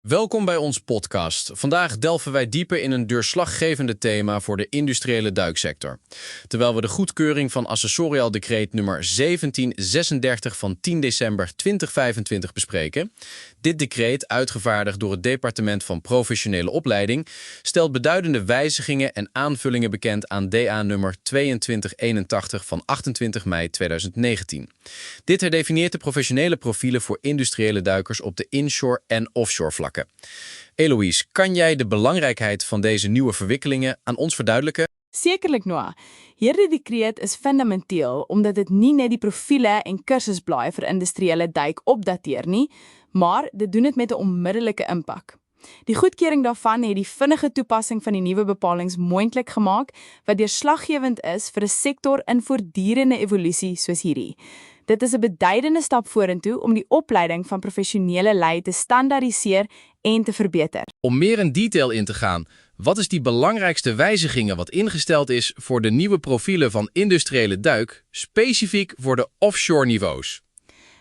Welkom bij ons podcast. Vandaag delven wij dieper in een doorslaggevende thema voor de industriële duiksector. Terwijl we de goedkeuring van Accessoriaal Decreet nummer 1736 van 10 december 2025 bespreken. Dit decreet, uitgevaardigd door het Departement van Professionele Opleiding, stelt beduidende wijzigingen en aanvullingen bekend aan DA nummer 2281 van 28 mei 2019. Dit herdefinieert de professionele profielen voor industriële duikers op de inshore en offshore vlakken. Eloise, kan jij de belangrijkheid van deze nieuwe verwikkelingen aan ons verduidelijken? Sekerlik, Noah. Hierdie dekreet is fundamenteel omdat dit nie net die profiele en kursusblaai vir industriële duik opdateer nie, maar dit doen dit met 'n onmiddellike impak. Die goedkeuring daarvan het die vinnige toepassing van die nuwe bepalinge moontlik gemaak wat deurslaggewend is vir 'n sektor in voortdurende evolusie soos hierdie. Dit is 'n beduidende stap vorentoe om die opleiding van professionele lei te standaardiseer en te verbeter. Om meer in detail in te gaan, wat is die belangrijkste wijzigingen wat ingesteld is voor de nieuwe profielen van industriële duik, specifiek voor de offshore niveaus?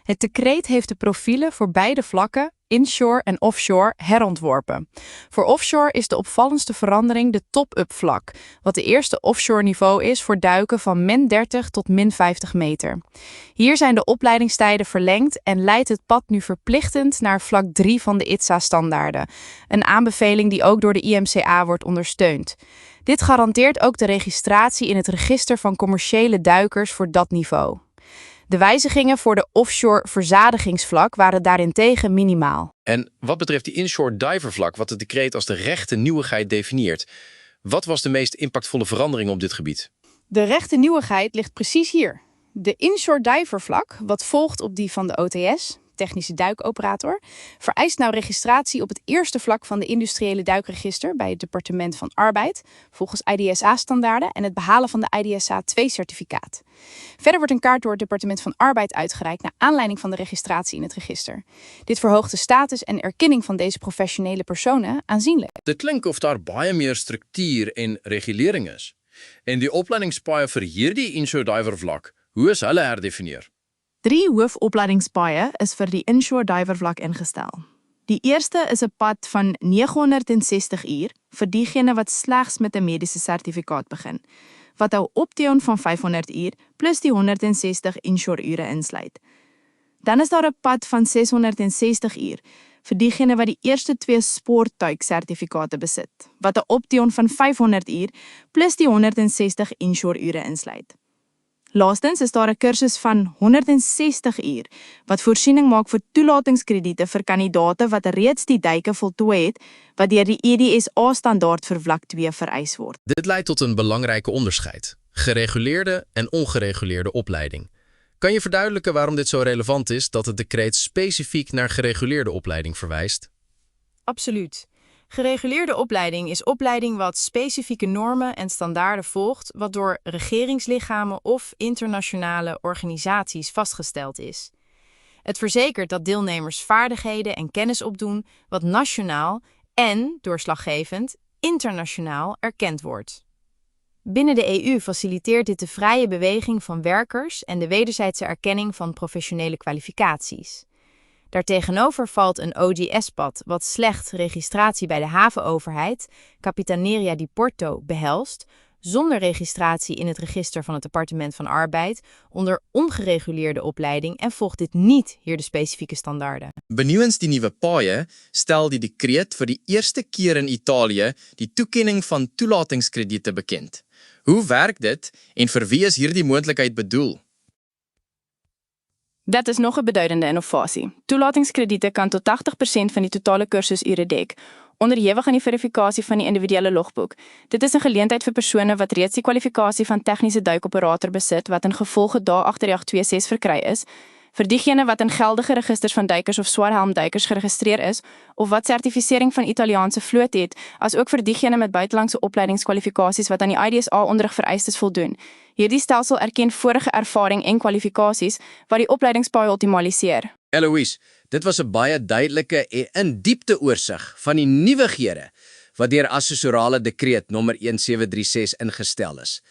Het decreet heeft de profielen voor beide vlakken, inshore en offshore, herontworpen. Voor offshore is de opvallendste verandering de top-up vlak, wat de eerste offshore niveau is voor duiken van -30 tot -50 meter. Hier zijn de opleidingstijden verlengd en leidt het pad nu verplichtend naar vlak 3 van de ITSA-standaarden, een aanbeveling die ook door de IMCA wordt ondersteund. Dit garandeert ook de registratie in het register van commerciële duikers voor dat niveau. De wijzigingen voor de offshore verzadigingsvlak waren daarentegen minimaal. En wat betreft die inshore divervlak, wat het decreet als de rechte nieuwigheid definieert, wat was de meest impactvolle verandering op dit gebied? De rechte nieuwigheid ligt precies hier. De inshore divervlak, wat volgt op die van de OTS, technische duikoperator, vereist nou registratie op het eerste vlak van de industriële duikregister bij het Departement van Arbeid, volgens IDSA-standaarden en het behalen van de IDSA 2-certificaat. Verder wordt een kaart door het Departement van Arbeid uitgereikt naar aanleiding van de registratie in het register. Dit verhoogt de status en erkenning van deze professionele personen aanzienlijk. Dit klinkt of daar baie meer structuur en regulering is. En die opleidingspaaie vir hierdie inshore diver vlak, hoe is hulle herdefinieer? 3 hoofopleidingspaaie is vir die inshore diver vlak ingestel. Die eerste is 'n pad van 960 uur vir diegene wat slegs met 'n mediese sertifikaat begin, wat 'n opteon van 500 uur plus die 160 inshore ure insluit. Dan is daar 'n pad van 660 uur vir diegene wat die eerste 2 sportduiksertifikate besit, wat 'n opteon van 500 uur plus die 160 inshore ure insluit. Laastens is daar 'n kursus van 160 uur wat voorsiening maak vir toelatingskrediete vir kandidaate wat reeds die duike voltooi het wat deur die EDSA-standaard vir vlak 2 vereis word. Dit leidt tot een belangrijke onderscheid: gereguleerde en ongereguleerde opleiding. Kan je verduidelijken waarom dit zo relevant is dat het decreet specifiek naar gereguleerde opleiding verwijst? Absoluut. Gereguleerde opleiding is opleiding wat specifieke normen en standaarden volgt, wat door regeringslichamen of internationale organisaties vastgesteld is. Het verzekert dat deelnemers vaardigheden en kennis opdoen wat nationaal en, doorslaggevend, internationaal erkend wordt. Binnen de EU faciliteert dit de vrije beweging van werkers en de wederzijdse erkenning van professionele kwalificaties. Daartegenover valt een OGS-pad wat slecht registratie bij de havenoverheid, Capitaneria di Porto, behelst, zonder registratie in het register van het Departement van Arbeid, onder ongereguleerde opleiding en volgt dit niet hier de specifieke standaarden. Benieuwens die nieuwe paaie stel die decreet vir die eerste keer in Italië die toekenning van toelatingskrediete bekend. Hoe werkt dit en vir wie is hierdie moontlikheid bedoel? Dat is nog 'n beduidende innovasie. Toelatingskrediete kan tot 80% van die totale kursusure dek, onderhewig aan die verifikasie van die individuele logboek. Dit is 'n geleentheid vir persone wat reeds die kwalifikasie van tegniese duikoperator besit, wat in gevolge dae 83826 verkry is, vir diegene wat in geldige registers van duikers of swaarhelmduikers geregistreer is, of wat sertifisering van Italiaanse vloot het, as ook vir diegene met buitelandse opleidingskwalifikasies wat aan die IDSA onderrigvereistes voldoen. Hierdie stelsel erken vorige ervaring en kwalifikasies wat die opleidingspaai optimaliseer. Eloise, dit was 'n baie duidelike en in diepte oorsig van die nuwighede wat deur Accessorale Dekreet nommer 1736 ingestel is.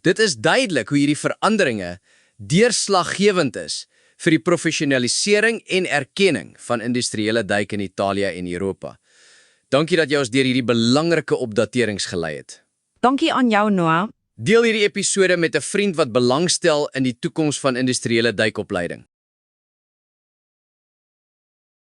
Dit is duidelik hoe hierdie veranderinge deurslaggewend is vir die professionalisering en erkenning van industriële duik in Italië en Europa. Dankie dat jy ons deur hierdie belangrike opdaterings gelei het. Dankie aan jou, Noah. Deel hierdie episode met 'n vriend wat belangstel in die toekoms van industriële duikopleiding.